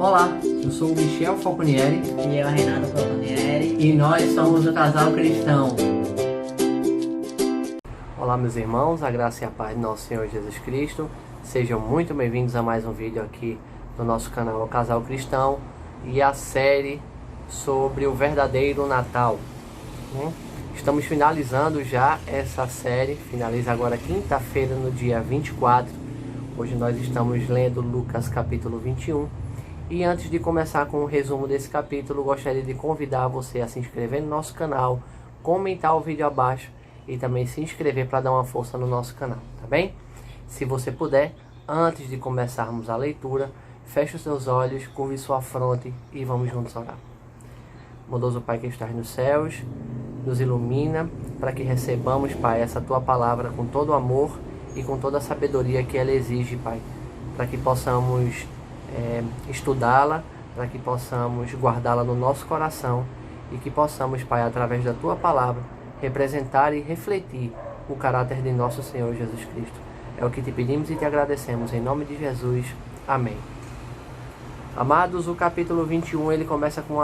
Olá, eu sou o Michel Falconieri E eu, Renato Falconieri. e nós somos o Casal Cristão. Olá, meus irmãos, a graça e a paz do nosso Senhor Jesus Cristo. Sejam muito bem-vindos a mais um vídeo aqui do nosso canal O Casal Cristão e a série sobre o verdadeiro Natal. Estamos finalizando já essa série, finaliza agora quinta-feira no dia 24. Hoje nós estamos lendo Lucas capítulo 21. E antes de começar com o resumo desse capítulo, gostaria de convidar você a se inscrever no nosso canal, comentar o vídeo abaixo e também se inscrever para dar uma força no nosso canal, tá bem? Se você puder, antes de começarmos a leitura, feche os seus olhos, curve sua fronte e vamos juntos orar. Bondoso Pai que estás nos céus, nos ilumina para que recebamos, Pai, essa Tua palavra com todo o amor e com toda a sabedoria que ela exige, Pai, para que possamos estudá-la, para que possamos guardá-la no nosso coração e que possamos, Pai, através da Tua palavra, representar e refletir o caráter de nosso Senhor Jesus Cristo. É o que te pedimos e te agradecemos, em nome de Jesus. Amém. Amados, o capítulo 21, ele começa com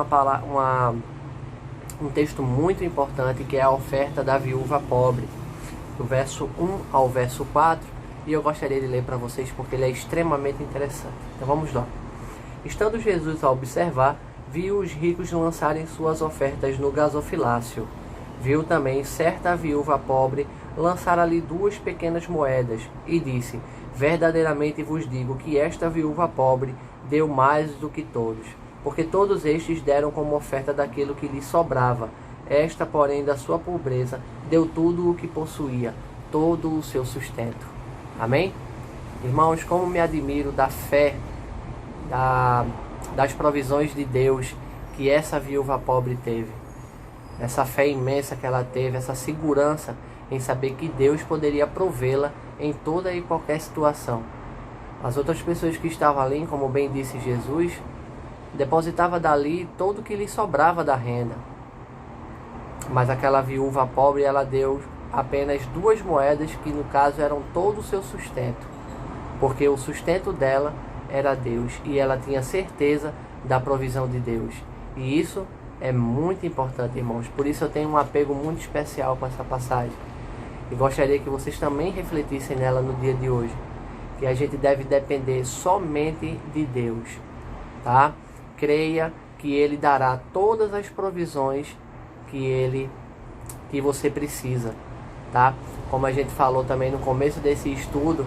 um texto muito importante, que é a oferta da viúva pobre, do verso 1 ao verso 4, e eu gostaria de ler para vocês porque ele é extremamente interessante. Então vamos lá. Estando Jesus a observar, viu os ricos lançarem suas ofertas no gasofilácio. Viu também certa viúva pobre lançar ali 2 pequenas moedas, e disse: verdadeiramente vos digo que esta viúva pobre deu mais do que todos, porque todos estes deram como oferta daquilo que lhes sobrava. Esta, porém, da sua pobreza, deu tudo o que possuía, todo o seu sustento. Amém? Irmãos, como me admiro da fé, das provisões de Deus que essa viúva pobre teve. Essa fé imensa que ela teve, essa segurança em saber que Deus poderia provê-la em toda e qualquer situação. As outras pessoas que estavam ali, como bem disse Jesus, depositava dali todo o que lhe sobrava da renda. Mas aquela viúva pobre, ela deu apenas 2 moedas, que no caso eram todo o seu sustento, porque o sustento dela era Deus e ela tinha certeza da provisão de Deus. E isso é muito importante, irmãos. Por isso eu tenho um apego muito especial com essa passagem e gostaria que vocês também refletissem nela no dia de hoje, que a gente deve depender somente de Deus, tá? Creia que Ele dará todas as provisões que você precisa, tá? Como a gente falou também no começo desse estudo,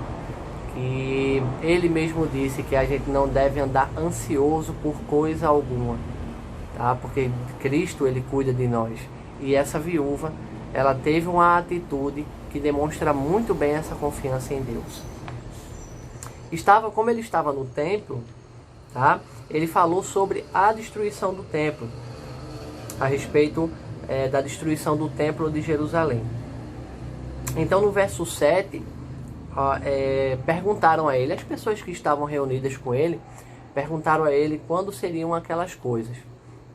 que Ele mesmo disse que a gente não deve andar ansioso por coisa alguma, tá? Porque Cristo, Ele cuida de nós. E essa viúva, ela teve uma atitude que demonstra muito bem essa confiança em Deus. Como ele estava no templo, tá? Ele falou sobre a destruição do templo, a respeito da destruição do templo de Jerusalém. Então no verso 7, perguntaram a ele, as pessoas que estavam reunidas com ele, perguntaram a ele quando seriam aquelas coisas,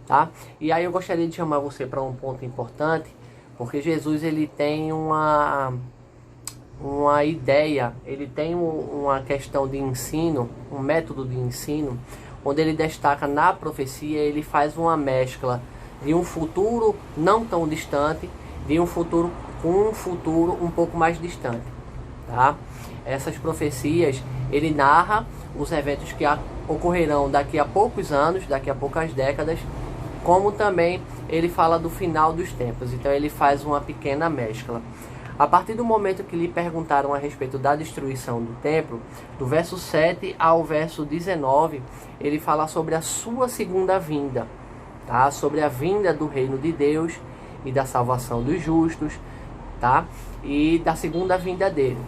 tá? E aí eu gostaria de chamar você para um ponto importante, porque Jesus, ele tem uma ideia, ele tem uma questão de ensino, um método de ensino, onde ele destaca na profecia, ele faz uma mescla de um futuro não tão distante, de um futuro com um futuro um pouco mais distante, tá? Essas profecias, ele narra os eventos que ocorrerão daqui a poucos anos, daqui a poucas décadas, como também ele fala do final dos tempos. Então ele faz uma pequena mescla. A partir do momento que lhe perguntaram a respeito da destruição do templo, do verso 7 ao verso 19, ele fala sobre a sua segunda vinda, tá? Sobre a vinda do reino de Deus e da salvação dos justos, tá? E da segunda vinda dele.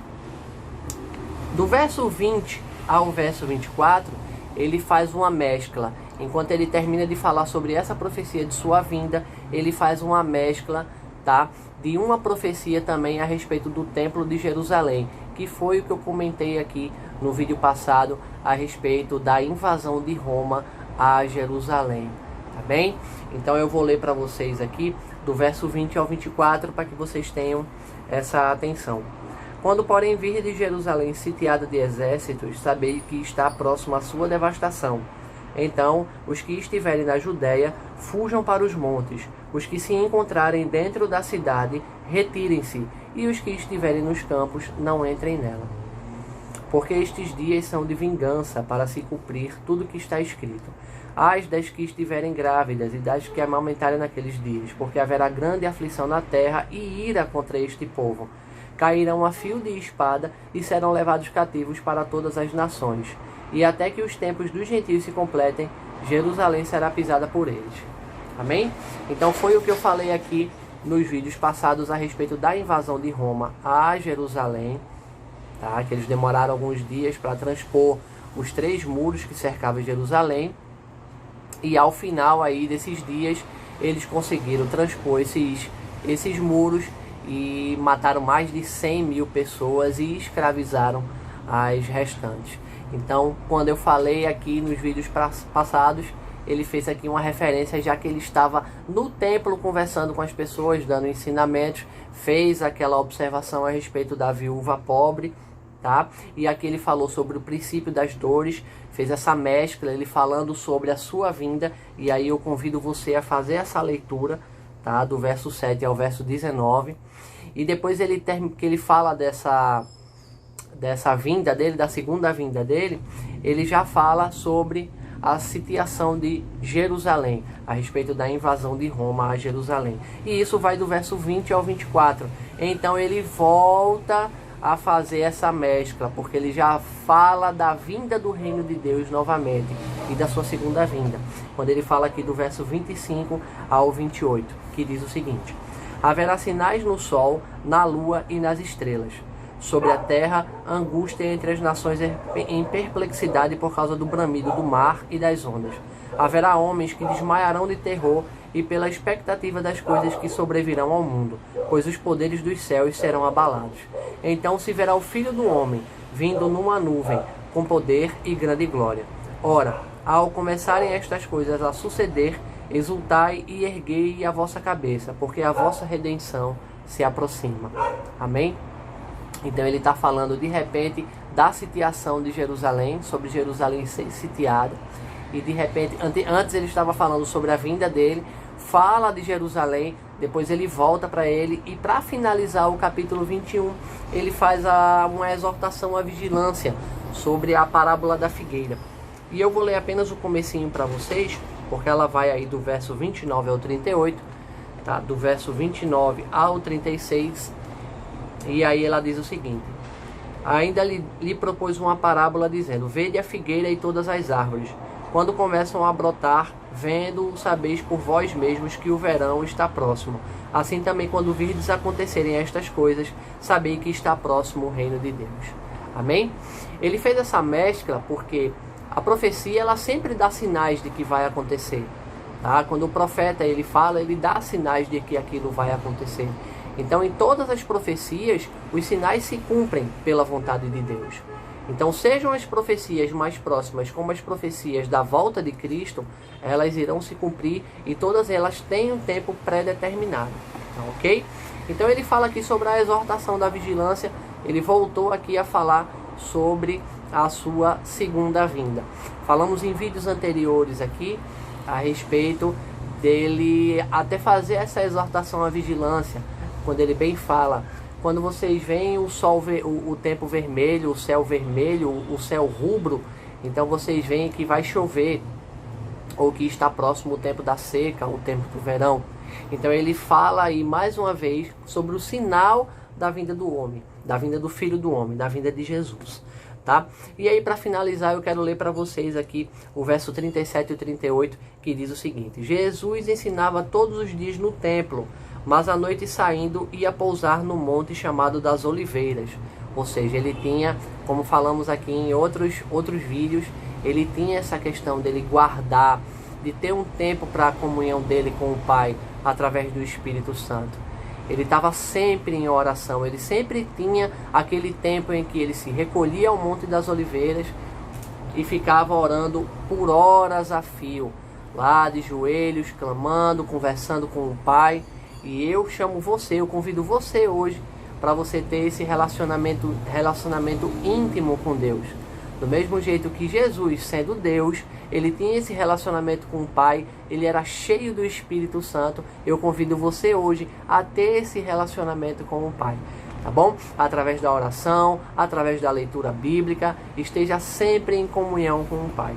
Do verso 20 ao verso 24, ele faz uma mescla. Enquanto ele termina de falar sobre essa profecia de sua vinda, ele faz uma mescla, tá? De uma profecia também a respeito do templo de Jerusalém, que foi o que eu comentei aqui no vídeo passado a respeito da invasão de Roma a Jerusalém, tá bem? Então eu vou ler para vocês aqui do verso 20 ao 24 para que vocês tenham essa atenção. Quando, porém, virdes Jerusalém sitiada de exércitos, sabei que está próximo à sua devastação. Então, os que estiverem na Judéia, fujam para os montes. Os que se encontrarem dentro da cidade, retirem-se. E os que estiverem nos campos, não entrem nela. Porque estes dias são de vingança, para se cumprir tudo o que está escrito. Ai das que estiverem grávidas e das que amamentarem naqueles dias, porque haverá grande aflição na terra e ira contra este povo. Cairão a fio de espada e serão levados cativos para todas as nações. E até que os tempos dos gentios se completem, Jerusalém será pisada por eles. Amém? Então foi o que eu falei aqui nos vídeos passados a respeito da invasão de Roma a Jerusalém, tá? Que eles demoraram alguns dias para transpor os 3 muros que cercavam Jerusalém. E ao final aí desses dias, eles conseguiram transpor esses muros e mataram mais de 100 mil pessoas e escravizaram as restantes. Então, quando eu falei aqui nos vídeos passados, ele fez aqui uma referência, já que ele estava no templo conversando com as pessoas, dando ensinamentos, fez aquela observação a respeito da viúva pobre, tá? E aqui ele falou sobre o princípio das dores, fez essa mescla, ele falando sobre a sua vinda, e aí eu convido você a fazer essa leitura, tá? Do verso 7 ao verso 19, e depois que ele fala dessa vinda dele, da segunda vinda dele, ele já fala sobre a sitiação de Jerusalém, a respeito da invasão de Roma a Jerusalém. E isso vai do verso 20 ao 24. Então ele volta a fazer essa mescla, porque ele já fala da vinda do reino de Deus novamente e da sua segunda vinda. Quando ele fala aqui do verso 25 ao 28, que diz o seguinte: haverá sinais no sol, na lua e nas estrelas. Sobre a terra, angústia entre as nações em perplexidade por causa do bramido do mar e das ondas. Haverá homens que desmaiarão de terror e pela expectativa das coisas que sobrevirão ao mundo, pois os poderes dos céus serão abalados. Então se verá o Filho do Homem vindo numa nuvem, com poder e grande glória. Ora, ao começarem estas coisas a suceder, exultai e erguei a vossa cabeça, porque a vossa redenção se aproxima. Amém? Então ele está falando de repente da sitiação de Jerusalém, sobre Jerusalém ser sitiada. E de repente, antes ele estava falando sobre a vinda dele, fala de Jerusalém, depois ele volta para ele. E para finalizar o capítulo 21, ele faz uma exortação à vigilância sobre a parábola da figueira. E eu vou ler apenas o comecinho para vocês, porque ela vai aí do verso 29 ao 38, tá? Do verso 29 ao 36. E aí ela diz o seguinte: ainda lhe propôs uma parábola dizendo: vede a figueira e todas as árvores, quando começam a brotar, vendo, sabeis por vós mesmos que o verão está próximo. Assim também quando virdes acontecerem estas coisas, sabei que está próximo o reino de Deus. Amém? Ele fez essa mescla porque a profecia ela sempre dá sinais de que vai acontecer, tá? Quando o profeta ele fala, ele dá sinais de que aquilo vai acontecer. Então, em todas as profecias, os sinais se cumprem pela vontade de Deus. Então, sejam as profecias mais próximas como as profecias da volta de Cristo, elas irão se cumprir e todas elas têm um tempo pré-determinado. Ok? Então, ele fala aqui sobre a exortação da vigilância. Ele voltou aqui a falar sobre a sua segunda vinda. Falamos em vídeos anteriores aqui a respeito dele até fazer essa exortação à vigilância, quando ele bem fala: quando vocês veem o sol, o tempo vermelho, o céu vermelho, o céu rubro, então vocês veem que vai chover, ou que está próximo o tempo da seca, o tempo do verão. Então ele fala aí mais uma vez sobre o sinal da vinda do homem, da vinda do Filho do Homem, da vinda de Jesus, tá? E aí, para finalizar, eu quero ler para vocês aqui o verso 37 e 38, que diz o seguinte: Jesus ensinava todos os dias no templo, mas à noite saindo ia pousar no monte chamado das Oliveiras. Ou seja, ele tinha, como falamos aqui em outros vídeos, ele tinha essa questão dele guardar, de ter um tempo para a comunhão dele com o Pai através do Espírito Santo. Ele estava sempre em oração, ele sempre tinha aquele tempo em que ele se recolhia ao Monte das Oliveiras e ficava orando por horas a fio, lá de joelhos, clamando, conversando com o Pai. E eu chamo você, eu convido você hoje para você ter esse relacionamento íntimo com Deus, Do mesmo jeito que Jesus, sendo Deus, ele tinha esse relacionamento com o Pai, ele era cheio do Espírito Santo. Eu convido você hoje a ter esse relacionamento com o Pai, tá bom? Através da oração, através da leitura bíblica, esteja sempre em comunhão com o Pai.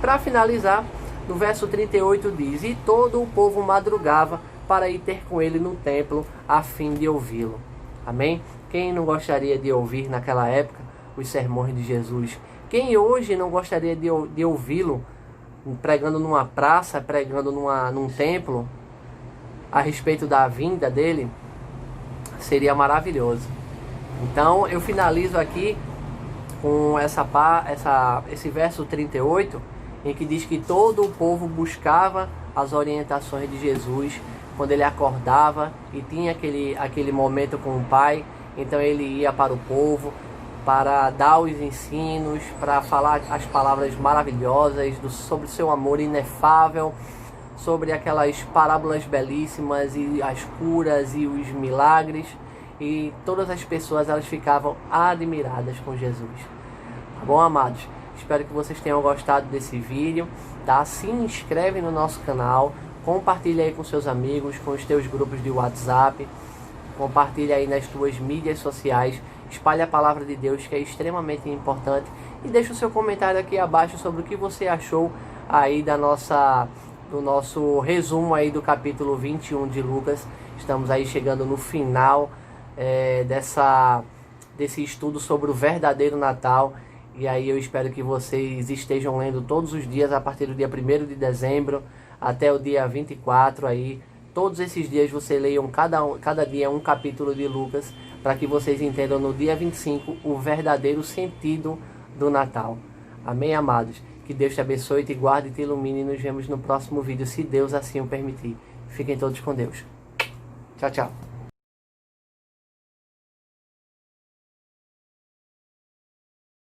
Para finalizar, no verso 38 diz: e todo o povo madrugava para ir ter com ele no templo, a fim de ouvi-lo. Amém? Quem não gostaria de ouvir naquela época os sermões de Jesus? Quem hoje não gostaria de ouvi-lo pregando numa praça, pregando num templo, a respeito da vinda dele? Seria maravilhoso. Então eu finalizo aqui com esse verso 38, em que diz que todo o povo buscava as orientações de Jesus quando ele acordava e tinha aquele momento com o Pai. Então ele ia para o povo para dar os ensinos, para falar as palavras maravilhosas sobre o seu amor inefável, sobre aquelas parábolas belíssimas e as curas e os milagres. E todas as pessoas, elas ficavam admiradas com Jesus. Tá bom, amados? Espero que vocês tenham gostado desse vídeo, tá? Se inscreve no nosso canal, compartilha aí com seus amigos, com os teus grupos de WhatsApp, compartilha aí nas tuas mídias sociais, espalhe a palavra de Deus, que é extremamente importante, e deixa o seu comentário aqui abaixo sobre o que você achou aí do nosso resumo aí do capítulo 21 de Lucas. Estamos aí chegando no final desse estudo sobre o verdadeiro Natal. E aí eu espero que vocês estejam lendo todos os dias, a partir do dia 1º de dezembro até o dia 24 aí. Todos esses dias você leiam cada dia um capítulo de Lucas, para que vocês entendam no dia 25 o verdadeiro sentido do Natal. Amém, amados? Que Deus te abençoe, te guarde e te ilumine. E nos vemos no próximo vídeo, se Deus assim o permitir. Fiquem todos com Deus. Tchau, tchau.